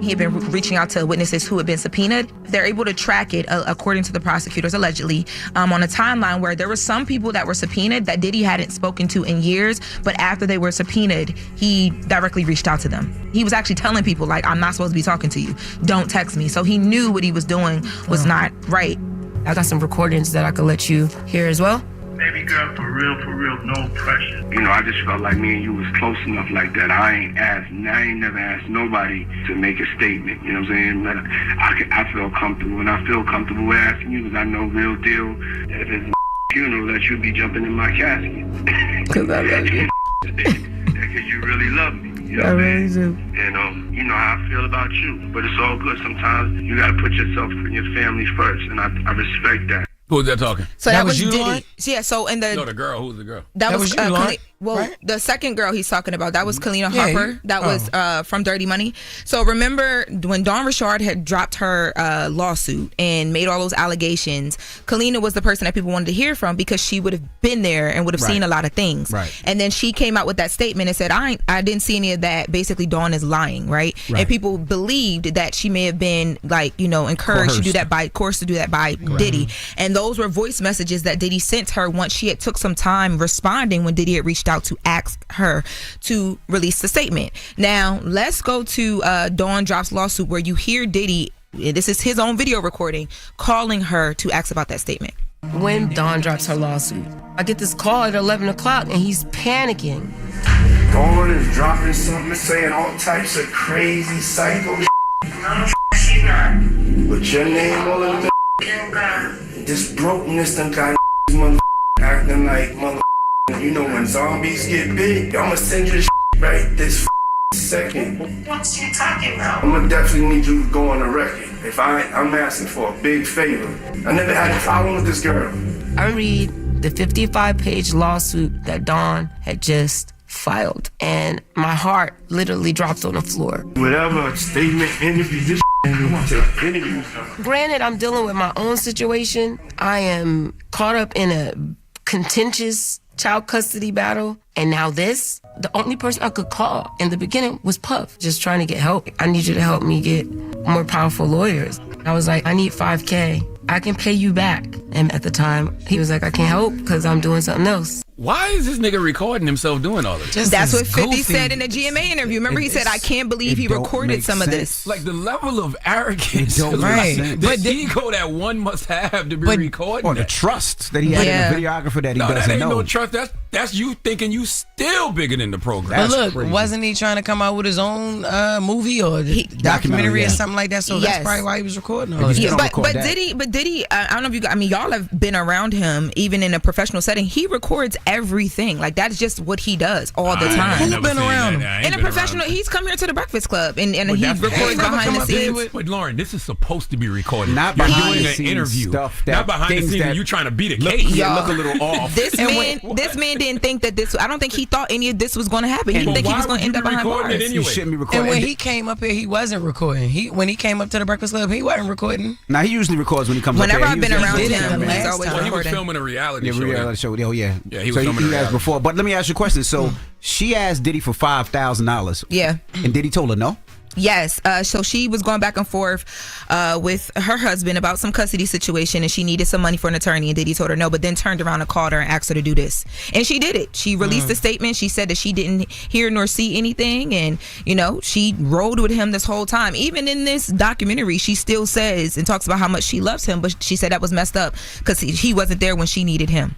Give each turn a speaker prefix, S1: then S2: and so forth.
S1: He had been reaching out to witnesses who had been subpoenaed. They're able to track it, according to the prosecutors, allegedly, on a timeline where there were some people that were subpoenaed that Diddy hadn't spoken to in years, but after they were subpoenaed, he directly reached out to them. He was actually telling people, like, I'm not supposed to be talking to you. Don't text me. So he knew what he was doing was not right.
S2: I got some recordings that I could let you hear as well.
S3: Baby girl, for real, no pressure. You know, I just felt like me and you was close enough like that. I ain't never asked nobody to make a statement, you know what I'm saying? But I feel comfortable, and I feel comfortable asking you because I know real deal, if it's a funeral, that you'll be jumping in my casket.
S2: Because I love you.
S3: Because you really love me. You know
S2: I really do.
S3: And you know how I feel about you. But it's all good. Sometimes you got to put yourself and your family first, and I respect that.
S4: Who was that talking?
S1: So that was
S4: you,
S1: Diddy.
S4: Lauren?
S1: Yeah, so in the...
S4: No, the girl. Who's the girl?
S1: That was
S4: you, Lauren.
S1: Well, the second girl he's talking about, that was Kalenna Harper. That was from Dirty Money. So remember when Dawn Richard had dropped her lawsuit and made all those allegations, Kalenna was the person that people wanted to hear from because she would have been there and would have seen a lot of things.
S5: Right.
S1: And then she came out with that statement and said, I didn't see any of that. Basically, Dawn is lying, right? And people believed that she may have been, like, you know, encouraged to do that by Diddy. And those were voice messages that Diddy sent her once she had took some time responding when Diddy had reached out to ask her to release the statement. Now, let's go to Dawn Drops lawsuit where you hear Diddy, this is his own video recording, calling her to ask about that statement.
S2: When Dawn drops her lawsuit, I get this call at 11 o'clock and he's panicking.
S3: Dawn is dropping something, saying all types of crazy psycho shit.
S6: No, she's not.
S3: With your name all over the this brokenness done got mother acting like mother. You know when zombies get big, I'ma send you the right this second.
S6: What's you talking about?
S3: I'm gonna definitely need you to go on the record. If I'm asking for a big favor. I never had a problem with this girl.
S2: I read the 55-page lawsuit that Dawn had just filed, and my heart literally dropped on the floor.
S3: Whatever statement, interview, this you want to interview.
S2: Granted, I'm dealing with my own situation. I am caught up in a contentious child custody battle, and now this. The only person I could call in the beginning was Puff, just trying to get help. I need you to help me get more powerful lawyers. I was like, I need $5K. I can pay you back. And at the time, he was like, I can't help because I'm doing something else.
S4: Why is this nigga recording himself doing all this?
S1: That's what 50 said in the GMA interview. Remember, he said, I can't believe he recorded some of this.
S4: Like the level of arrogance,
S5: Right.
S4: But the ego that one must have to be recording.
S5: Or the trust that he had in the videographer that he doesn't
S4: that ain't
S5: know.
S4: No trust. That's you thinking you still bigger than the program.
S7: But look, wasn't he trying to come out with his own movie or documentary or something like that? So that's probably why he was recording all this.
S1: But Diddy, I don't know if you guys, I mean, y'all have been around him even in a professional setting. He records everything. Like, that's just what he does all the time.
S7: Who's been around him?
S1: In a professional, he's come here to the Breakfast Club and he records behind the scenes.
S4: But Lauren, this is supposed to be recorded.
S5: Not
S4: You're
S5: behind
S4: doing
S5: the
S4: an
S5: scenes
S4: interview.
S5: stuff.
S4: Not behind the scenes and you trying to beat a case.
S5: Look a little off.
S1: This man didn't think that this. I don't think he thought any of this was going to happen. He didn't think he was going to end up behind bars.
S4: Anyway?
S5: You shouldn't be recording.
S7: And when he came up here, he wasn't recording. When he came up to the Breakfast Club, he wasn't recording.
S5: Now he usually records when he comes
S1: Whenever
S5: up
S1: I've
S5: here.
S1: been around him,
S7: he's
S1: always
S4: He was
S1: recording.
S4: filming a reality show.
S5: Reality show. Oh yeah.
S4: Yeah, he was
S5: so
S4: filming a
S5: he
S4: reality.
S5: asked before. But let me ask you a question. So she asked Diddy for $5,000.
S1: Yeah.
S5: And Diddy told her no?
S1: Yes. So she was going back and forth with her husband about some custody situation, and she needed some money for an attorney, and Diddy told her no, but then turned around and called her and asked her to do this. And she did it. She released a statement. She said that she didn't hear nor see anything, and, you know, she rode with him this whole time. Even in this documentary, she still says and talks about how much she loves him, but she said that was messed up because he wasn't there when she needed him.